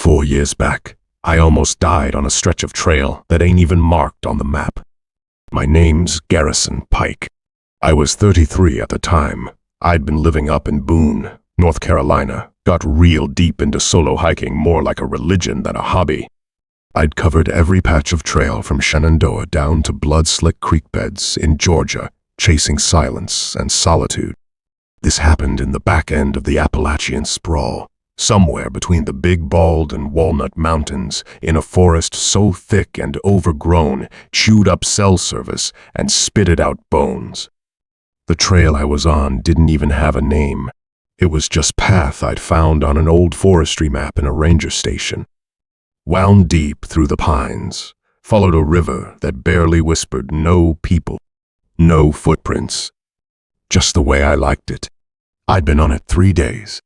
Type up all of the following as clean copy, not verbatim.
4 years back, I almost died on a stretch of trail that ain't even marked on the map. My name's Garrison Pike. I was 33 at the time. I'd been living up in Boone, North Carolina, got real deep into solo hiking, more like a religion than a hobby. I'd covered every patch of trail from Shenandoah down to blood-slick creek beds in Georgia, chasing silence and solitude. This happened in the back end of the Appalachian sprawl, somewhere between the Big Bald and Walnut Mountains, in a forest so thick and overgrown, chewed up cell service and spitted out bones. The trail I was on didn't even have a name. It was just path I'd found on an old forestry map in a ranger station. Wound deep through the pines, followed a river that barely whispered no people, no footprints. Just the way I liked it. I'd been on it 3 days.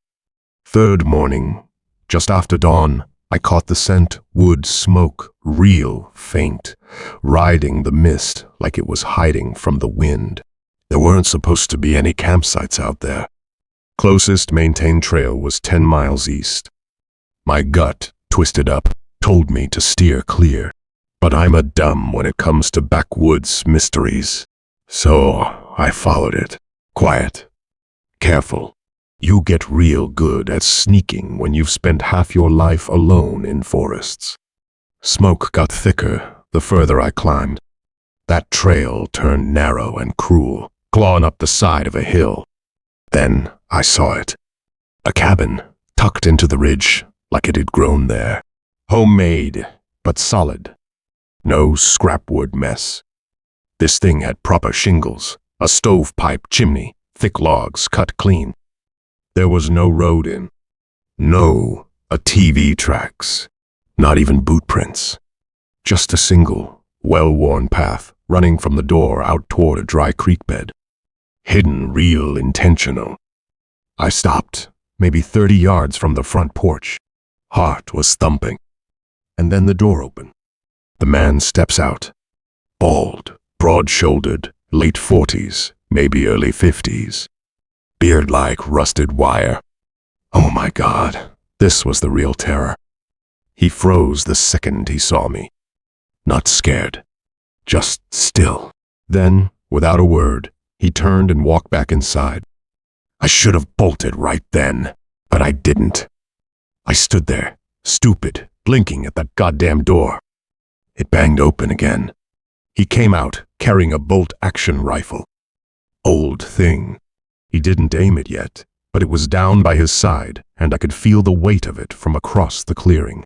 Third morning, just after dawn, I caught the scent, wood smoke, real faint, riding the mist like it was hiding from the wind. There weren't supposed to be any campsites out there. Closest maintained trail was 10 miles east. My gut, twisted up, told me to steer clear, but I'm a dumb when it comes to backwoods mysteries. So I followed it. Quiet. Careful. You get real good at sneaking when you've spent half your life alone in forests. Smoke got thicker the further I climbed. That trail turned narrow and cruel, clawing up the side of a hill. Then I saw it. A cabin, tucked into the ridge like it had grown there. Homemade, but solid. No scrapwood mess. This thing had proper shingles, a stovepipe chimney, thick logs cut clean. There was no road in. No TV tracks. Not even boot prints. Just a single, well-worn path running from the door out toward a dry creek bed. Hidden, real intentional. I stopped, maybe 30 yards from the front porch. Heart was thumping. And then the door opened. The man steps out. Bald, broad-shouldered, late 40s, maybe early 50s. Beard like rusted wire. Oh my God, this was the real terror. He froze the second he saw me. Not scared, just still. Then, without a word, he turned and walked back inside. I should have bolted right then, but I didn't. I stood there, stupid, blinking at that goddamn door. It banged open again. He came out, carrying a bolt-action rifle. Old thing. He didn't aim it yet, but it was down by his side, and I could feel the weight of it from across the clearing.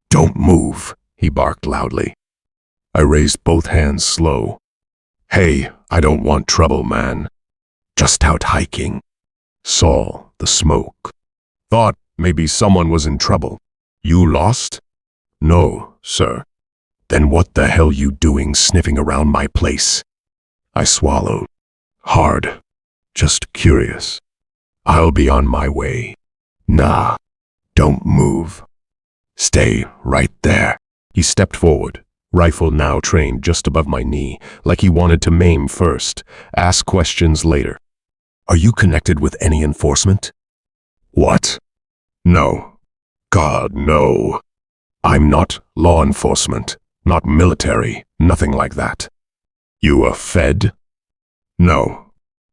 "Don't move," he barked loudly. I raised both hands slow. "Hey, I don't want trouble, man. Just out hiking." Saw the smoke. Thought maybe someone was in trouble. "You lost?" "No, sir." "Then what the hell you doing sniffing around my place?" I swallowed. Hard. Just curious. "I'll be on my way." "Nah, don't move. Stay right there." He stepped forward, rifle now trained just above my knee, like he wanted to maim first, ask questions later. "Are you connected with any enforcement?" "What? No. God, no. I'm not law enforcement, not military, nothing like that." "You a Fed?" "No.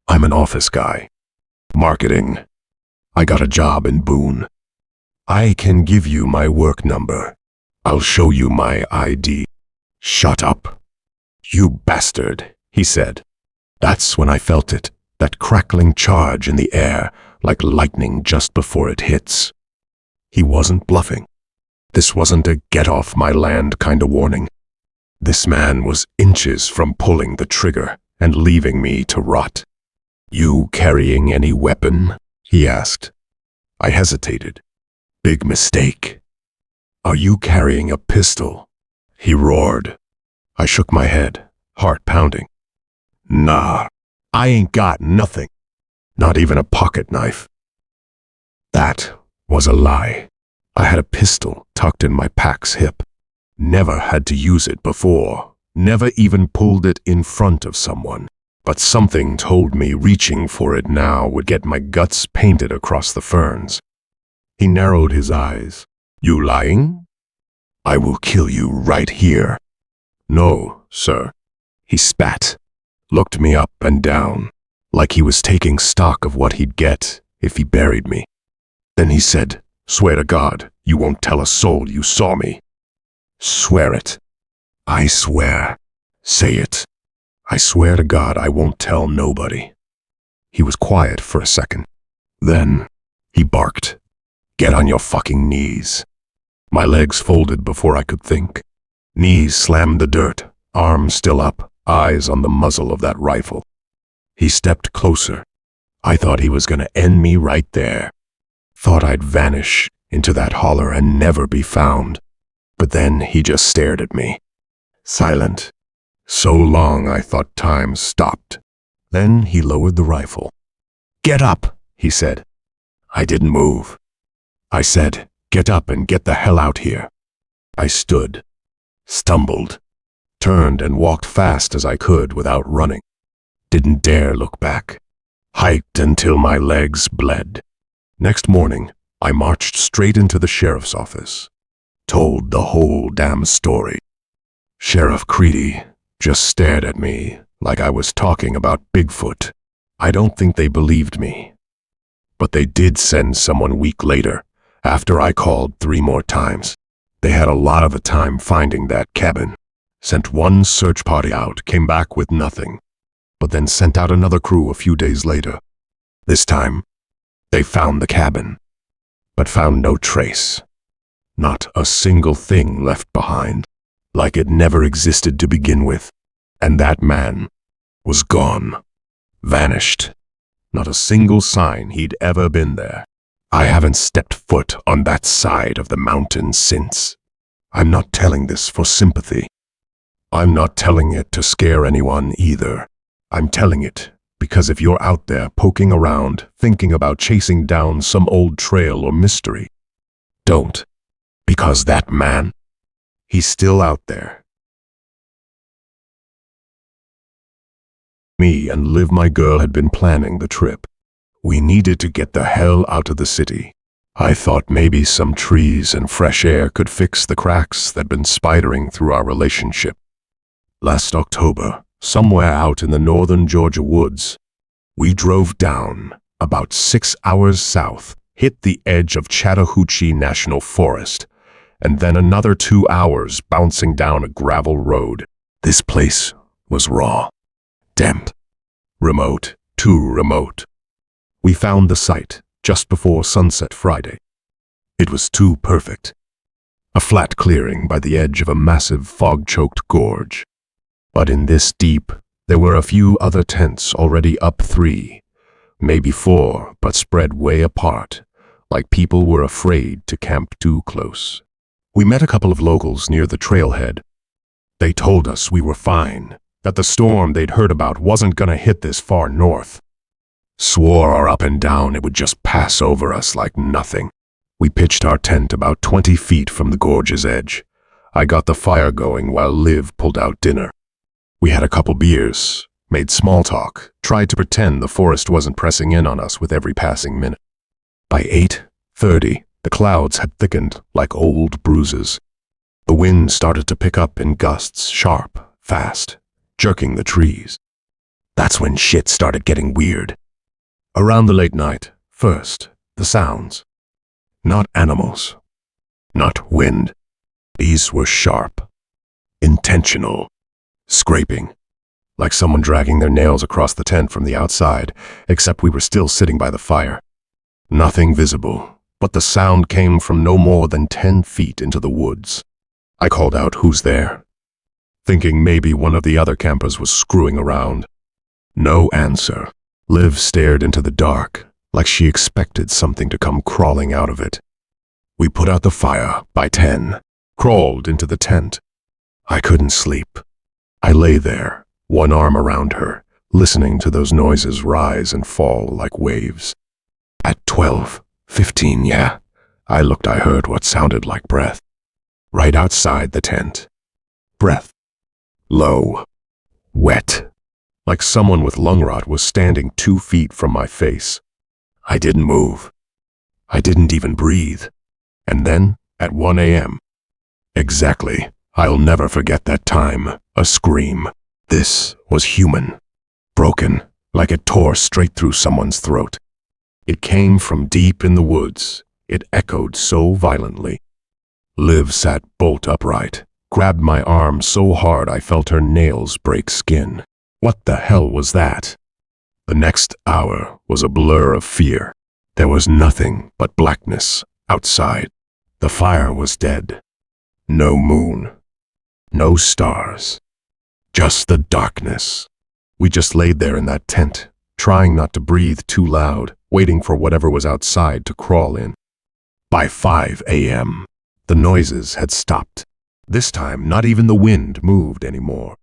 I'm an office guy. Marketing. I got a job in Boone. I can give you my work number. I'll show you my ID." "Shut up." "You bastard," he said. That's when I felt it, that crackling charge in the air, like lightning just before it hits. He wasn't bluffing. This wasn't a get-off-my-land kind of warning. This man was inches from pulling the trigger and leaving me to rot. "You carrying any weapon?" he asked. I hesitated. "Big mistake." "Are you carrying a pistol?" he roared. I shook my head, heart pounding. "Nah, I ain't got nothing. Not even a pocket knife." That was a lie. I had a pistol tucked in my pack's hip. Never had to use it before. Never even pulled it in front of someone. But something told me reaching for it now would get my guts painted across the ferns. He narrowed his eyes. You lying? I will kill you right here. No, sir. He spat, looked me up and down, like he was taking stock of what he'd get if he buried me. Then he said, "Swear to God, you won't tell a soul you saw me." Swear it. I swear. Say it. I swear to God I won't tell nobody. He was quiet for a second. Then he barked, "Get on your fucking knees." My legs folded before I could think. Knees slammed the dirt, arms still up, eyes on the muzzle of that rifle. He stepped closer. I thought he was going to end me right there. Thought I'd vanish into that holler and never be found. But then he just stared at me. Silent. So long I thought time stopped. Then he lowered the rifle. "Get up," he said. I didn't move. I said, "Get up and get the hell out here." I stood, stumbled, turned and walked fast as I could without running. Didn't dare look back. Hiked until my legs bled. Next morning, I marched straight into the sheriff's office. Told the whole damn story. Sheriff Creedy just stared at me like I was talking about Bigfoot. I don't think they believed me. But they did send someone a week later, after I called 3 more times. They had a lot of the time finding that cabin. Sent one search party out, came back with nothing, but then sent out another crew a few days later. This time, they found the cabin, but found no trace. Not a single thing left behind, like it never existed to begin with. And that man was gone, vanished. Not a single sign he'd ever been there. I haven't stepped foot on that side of the mountain since. I'm not telling this for sympathy. I'm not telling it to scare anyone either. I'm telling it because if you're out there poking around, thinking about chasing down some old trail or mystery, don't. Because that man, he's still out there. Me and Liv, my girl, had been planning the trip. We needed to get the hell out of the city. I thought maybe some trees and fresh air could fix the cracks that'd been spidering through our relationship. Last October, somewhere out in the northern Georgia woods, we drove down about 6 hours south, hit the edge of Chattahoochee National Forest, and then another 2 hours bouncing down a gravel road. This place was raw, damp, remote, too remote. We found the site just before sunset Friday. It was too perfect. A flat clearing by the edge of a massive fog-choked gorge. But in this deep, there were a few other tents already up 3, maybe 4, but spread way apart, like people were afraid to camp too close. We met a couple of locals near the trailhead. They told us we were fine, that the storm they'd heard about wasn't gonna hit this far north. Swore up and down it would just pass over us like nothing. We pitched our tent about 20 feet from the gorge's edge. I got the fire going while Liv pulled out dinner. We had a couple beers, made small talk, tried to pretend the forest wasn't pressing in on us with every passing minute. By 8:30, the clouds had thickened like old bruises. The wind started to pick up in gusts, sharp, fast, jerking the trees. That's when shit started getting weird. Around the late night, first, the sounds. Not animals. Not wind. These were sharp. Intentional. Scraping. Like someone dragging their nails across the tent from the outside, except we were still sitting by the fire. Nothing visible, but the sound came from no more than 10 feet into the woods. I called out, "Who's there?" Thinking maybe one of the other campers was screwing around. No answer. Liv stared into the dark, like she expected something to come crawling out of it. We put out the fire by 10, crawled into the tent. I couldn't sleep. I lay there, one arm around her, listening to those noises rise and fall like waves. At 12:15, I heard what sounded like breath. Right outside the tent. Breath. Low. Wet. Like someone with lung rot was standing 2 feet from my face. I didn't move. I didn't even breathe. And then At 1 a.m. Exactly. I'll never forget that time. A scream. This was human. Broken, like it tore straight through someone's throat. It came from deep in the woods. It echoed so violently. Liv sat bolt upright, grabbed my arm so hard I felt her nails break skin. What the hell was that? The next hour was a blur of fear. There was nothing but blackness outside. The fire was dead. No moon. No stars. Just the darkness. We just laid there in that tent, trying not to breathe too loud, waiting for whatever was outside to crawl in. By 5 a.m., the noises had stopped. This time, not even the wind moved anymore.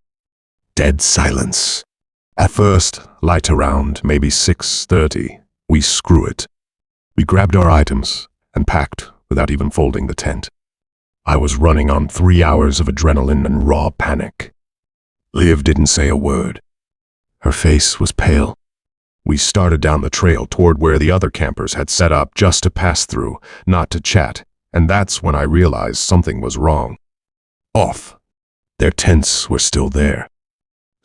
Dead silence. At first, light around maybe 6:30, we screw it. We grabbed our items and packed without even folding the tent. I was running on 3 hours of adrenaline and raw panic. Liv didn't say a word. Her face was pale. We started down the trail toward where the other campers had set up just to pass through, not to chat, and that's when I realized something was wrong. Off. Their tents were still there.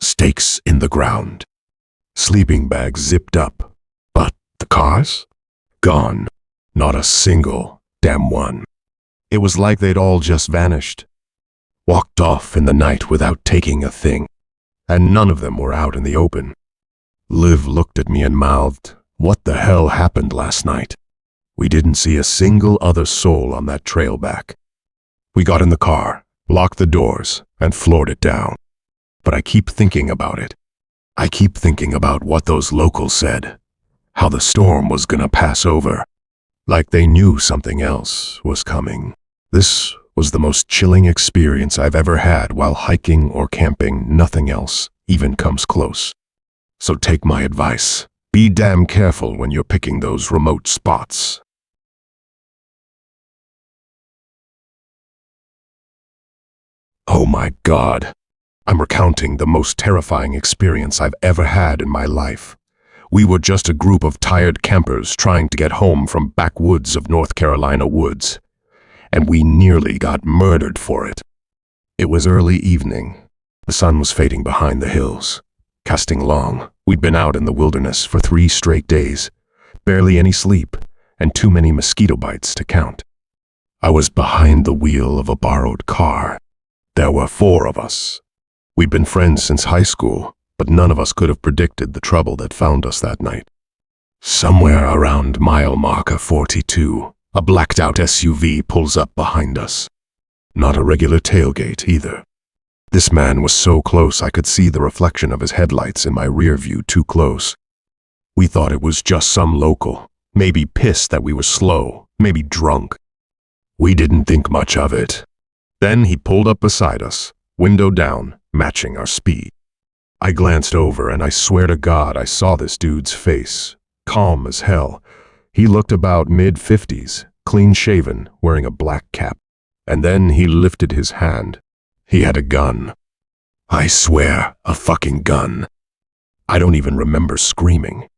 Stakes in the ground. Sleeping bags zipped up. But the cars? Gone. Not a single damn one. It was like they'd all just vanished. Walked off in the night without taking a thing. And none of them were out in the open. Liv looked at me and mouthed, "What the hell happened last night?" We didn't see a single other soul on that trail back. We got in the car, locked the doors, and floored it down. But I keep thinking about it. I keep thinking about what those locals said. How the storm was gonna pass over. Like they knew something else was coming. This was the most chilling experience I've ever had while hiking or camping. Nothing else even comes close. So take my advice. Be damn careful when you're picking those remote spots. Oh my God. I'm recounting the most terrifying experience I've ever had in my life. We were just a group of tired campers trying to get home from backwoods of North Carolina woods. And we nearly got murdered for it. It was early evening. The sun was fading behind the hills, casting long. We'd been out in the wilderness for 3 straight days, barely any sleep, and too many mosquito bites to count. I was behind the wheel of a borrowed car. There were 4 of us. We'd been friends since high school, but none of us could have predicted the trouble that found us that night. Somewhere around mile marker 42, a blacked-out SUV pulls up behind us. Not a regular tailgate, either. This man was so close I could see the reflection of his headlights in my rear view too close. We thought it was just some local, maybe pissed that we were slow, maybe drunk. We didn't think much of it. Then he pulled up beside us, window down, matching our speed. I glanced over and I swear to God I saw this dude's face, calm as hell. He looked about mid-50s, clean-shaven, wearing a black cap. And then he lifted his hand. He had a gun. I swear, a fucking gun. I don't even remember screaming.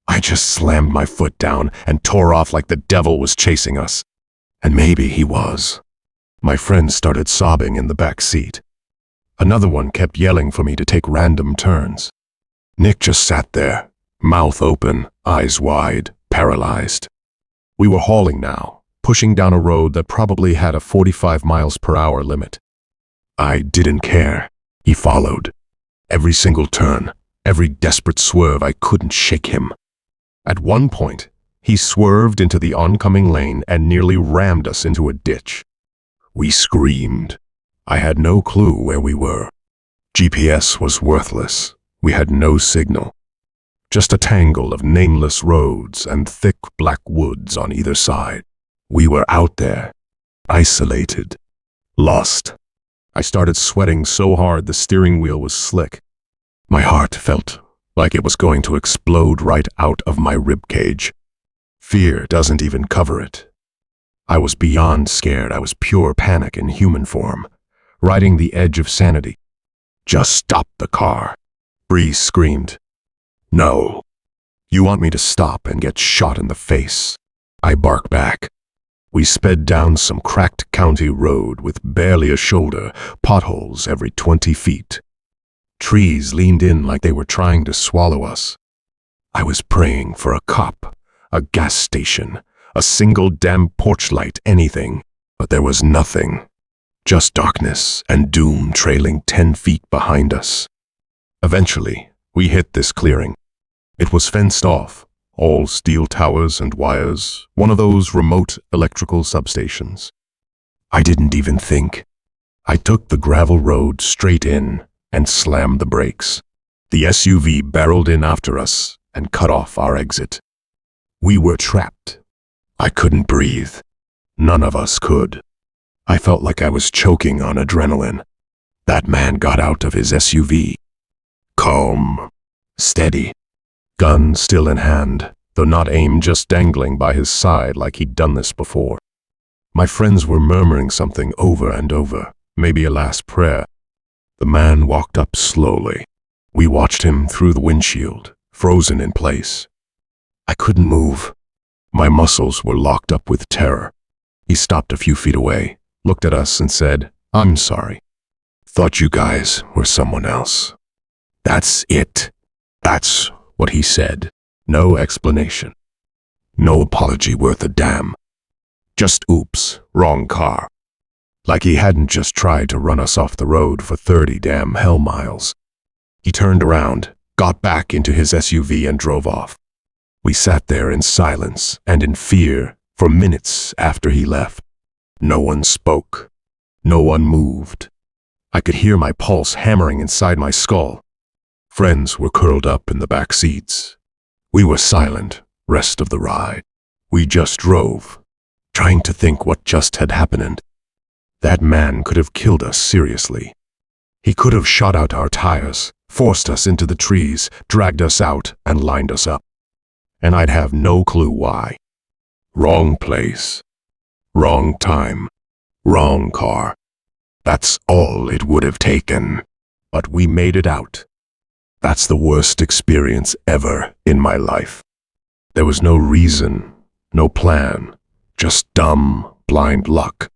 I just slammed my foot down and tore off like the devil was chasing us. And maybe he was. My friend started sobbing in the back seat. Another one kept yelling for me to take random turns. Nick just sat there, mouth open, eyes wide, paralyzed. We were hauling now, pushing down a road that probably had a 45 miles per hour limit. I didn't care. He followed. Every single turn, every desperate swerve, I couldn't shake him. At one point, he swerved into the oncoming lane and nearly rammed us into a ditch. We screamed. I had no clue where we were. GPS was worthless. We had no signal. Just a tangle of nameless roads and thick black woods on either side. We were out there, isolated, lost. I started sweating so hard the steering wheel was slick. My heart felt like it was going to explode right out of my ribcage. Fear doesn't even cover it. I was beyond scared. I was pure panic in human form, riding the edge of sanity. "Just stop the car," Bree screamed. "No. You want me to stop and get shot in the face?" I barked back. We sped down some cracked county road with barely a shoulder, potholes every 20 feet. Trees leaned in like they were trying to swallow us. I was praying for a cop, a gas station, a single damn porch light, anything, but there was nothing. Just darkness and doom trailing 10 feet behind us. Eventually, we hit this clearing. It was fenced off, all steel towers and wires, one of those remote electrical substations. I didn't even think. I took the gravel road straight in and slammed the brakes. The SUV barreled in after us and cut off our exit. We were trapped. I couldn't breathe. None of us could. I felt like I was choking on adrenaline. That man got out of his SUV. Calm, steady, gun still in hand, though not aimed, just dangling by his side like he'd done this before. My friends were murmuring something over and over, maybe a last prayer. The man walked up slowly. We watched him through the windshield, frozen in place. I couldn't move. My muscles were locked up with terror. He stopped a few feet away, looked at us and said, "I'm sorry. Thought you guys were someone else." That's it. That's what he said. No explanation. No apology worth a damn. Just oops, wrong car. Like he hadn't just tried to run us off the road for 30 damn hell miles. He turned around, got back into his SUV and drove off. We sat there in silence and in fear for minutes after he left. No one spoke. No one moved. I could hear my pulse hammering inside my skull. Friends were curled up in the back seats. We were silent, rest of the ride. We just drove, trying to think what just had happened. That man could have killed us seriously. He could have shot out our tires, forced us into the trees, dragged us out, and lined us up. And I'd have no clue why. Wrong place. Wrong time. Wrong car. That's all it would have taken. But we made it out. That's the worst experience ever in my life. There was no reason, no plan, just dumb, blind luck.